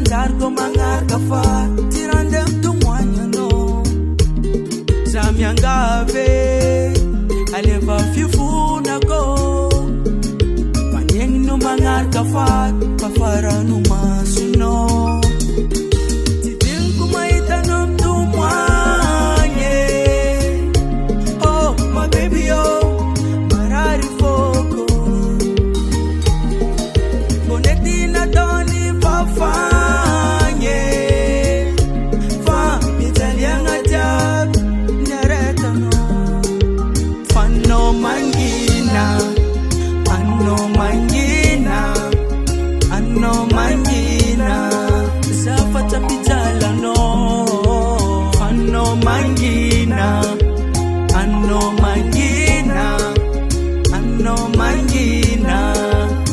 Largo mangar kafa tirandem tumwanya no Zamyangave aleva fifuna go Panyeng no mangar kafa pafara no masuno Tiding kumaita no tumwanya Oh my baby oh marari foko Boneti na doni fafa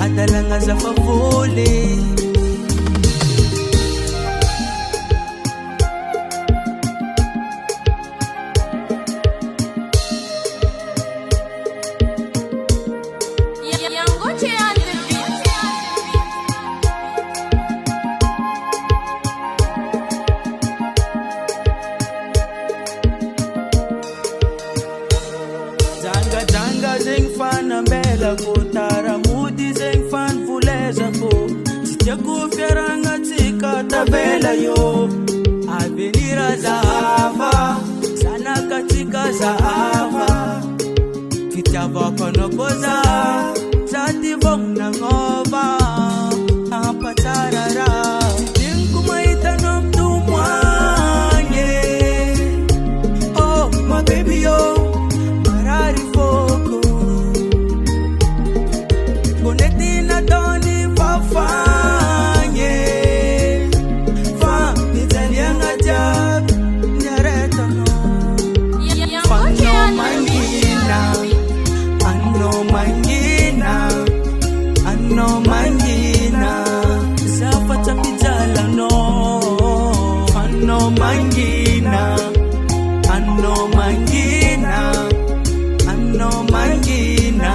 Adalanga za favole Janga zeng fan ambela kotara mudi zeng fan fuleza ko Titia kufieranga tika tabela yo Avenira Zahava sana katika Zahava Titia bako nokoza Zati vong na ngova Apa tarara Titing kumaita nom tumwanye Oh my baby yo No mangina Zapata pijala no Ano mangina Ano mangina Ano mangina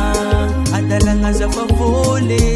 Adalanga za favole